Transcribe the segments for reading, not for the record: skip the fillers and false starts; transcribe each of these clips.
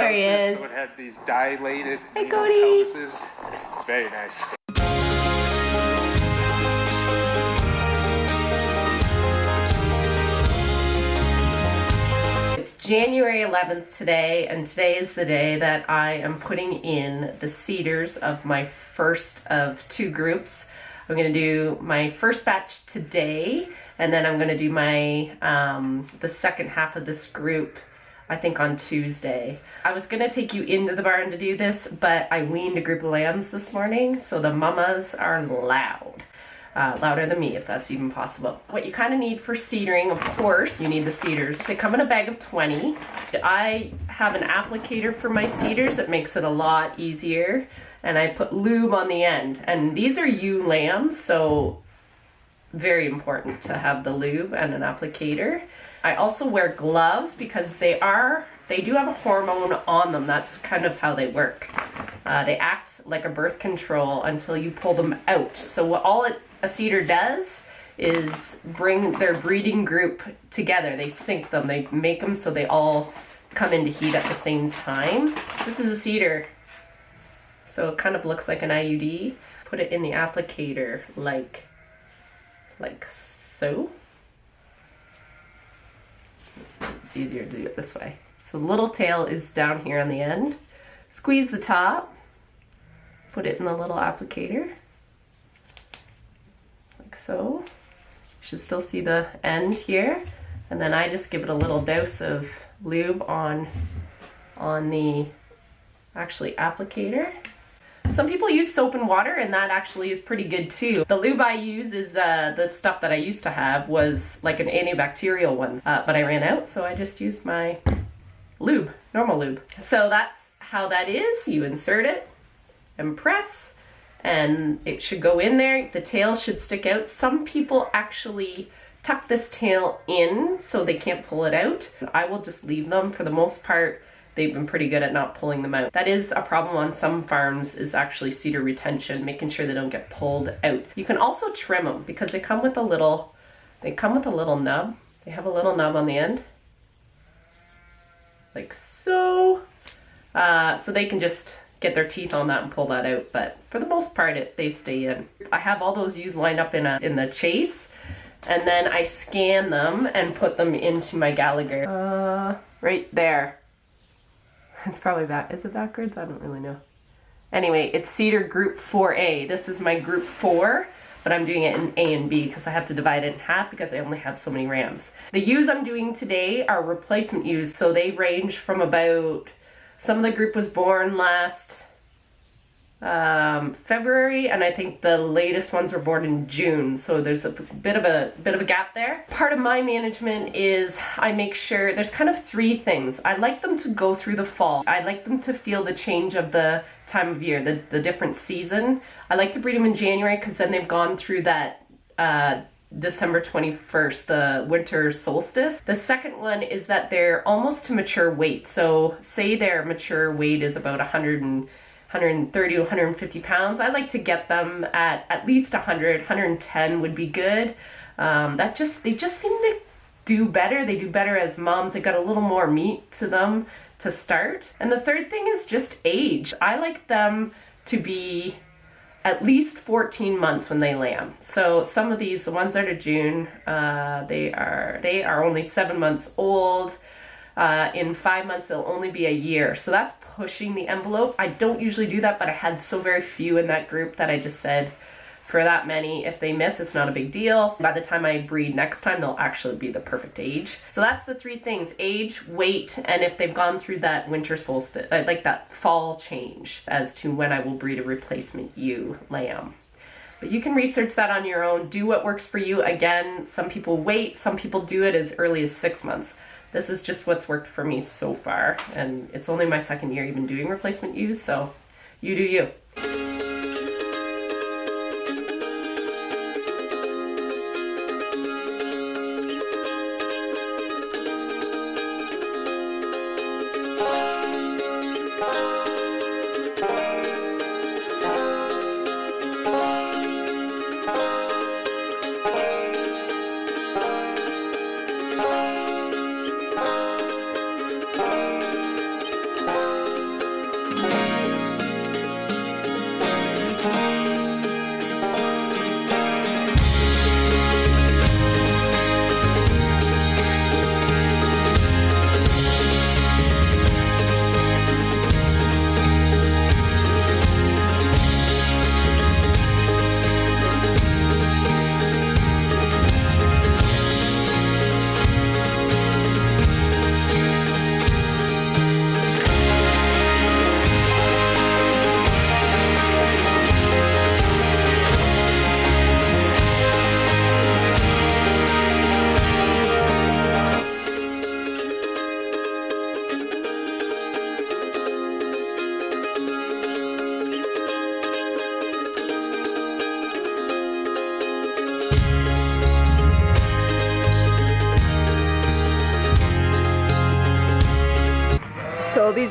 There he is. So it had these dilated Cody. pelvises. It's very nice. It's January 11th today, and today is the day that I am putting in the CIDRS of my first of 2 groups. I'm going to do my first batch today, and then I'm going to do my the second half of this group, I think, on Tuesday. I was going to take you into the barn to do this, but I weaned a group of lambs this morning, so the mamas are loud. Louder than me, if that's even possible. What you kind of need for CIDRing, of course, you need the CIDRs. They come in a bag of 20. I have an applicator for my CIDRs that makes it a lot easier, and I put lube on the end. And these are ewe lambs, so very important to have the lube and an applicator. I also wear gloves because they do have a hormone on them. That's kind of how they work. They act like a birth control until you pull them out. So what a CIDR does is bring their breeding group together. They sync them, they make them so they all come into heat at the same time. This is a CIDR, so it kind of looks like an IUD. Put it in the applicator like so. It's easier to do it this way. So the little tail is down here on the end. Squeeze the top, put it in the little applicator. Like so. You should still see the end here. And then I just give it a little dose of lube on the applicator. Some people use soap and water, and that actually is pretty good too. The lube I use is the stuff that I used to have was like an antibacterial one, but I ran out, so I just used my lube, normal lube. So that's how that is. You insert it and press, and it should go in there. The tail should stick out. Some people actually tuck this tail in so they can't pull it out. I will just leave them. For the most part, they've been pretty good at not pulling them out. That is a problem on some farms, is actually CIDR retention, making sure they don't get pulled out. You can also trim them because they come with a little nub. They have a little nub on the end, like so. So they can just get their teeth on that and pull that out. But for the most part, they stay in. I have all those ewes lined up in the chase, and then I scan them and put them into my Gallagher. Right there. It's probably back. Is it backwards? I don't really know. Anyway, it's CIDR Group 4A. This is my Group 4, but I'm doing it in A and B because I have to divide it in half because I only have so many rams. The ewes I'm doing today are replacement ewes, so they range from about, some of the group was born last February, and I think the latest ones were born in June, so there's a bit of a gap there. Part of my management is I make sure there's kind of 3 things. I like them to go through the fall. I like them to feel the change of the time of year, the different season. I like to breed them in January because then they've gone through that December 21st, the winter solstice. The second one is that they're almost to mature weight. So say their mature weight is about 130 to 150 pounds. I like to get them at least 100, 110 would be good. They just seem to do better. They do better as moms. They got a little more meat to them to start. And the third thing is just age. I like them to be at least 14 months when they lamb. So some of these, the ones that are June, they are only 7 months old. In 5 months, they'll only be a year. So that's pushing the envelope. I don't usually do that, but I had so very few in that group that I just said, for that many, if they miss, it's not a big deal. By the time I breed next time, they'll actually be the perfect age. So that's the 3 things: age, weight, and if they've gone through that winter solstice, like that fall change, as to when I will breed a replacement ewe lamb. But you can research that on your own. Do what works for you. Again, some people wait, some people do it as early as 6 months. This is just what's worked for me so far, and it's only my 2nd year even doing replacement ewes, so you do you.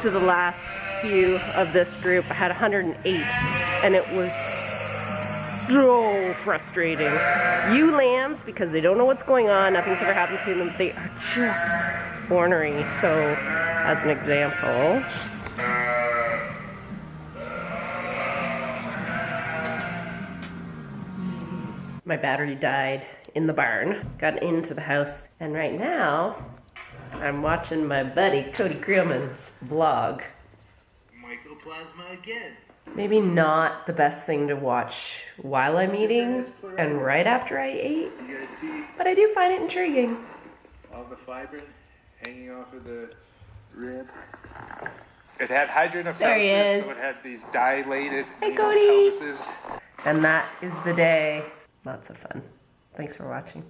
These are the last few of this group. I had 108, and it was so frustrating. Ewe lambs, because they don't know what's going on, nothing's ever happened to them, they are just ornery. So, as an example, my battery died in the barn, got into the house, and right now I'm watching my buddy Cody Creelman's vlog. Mycoplasma again. Maybe not the best thing to watch while I'm eating and right after I ate, You guys see but I do find it intriguing. all the fibrin hanging off of the rib? It had hydronephrosis, There he is. so it had these dilated Hey, anal Cody. pelvises. And that is the day. Lots of fun. Thanks for watching.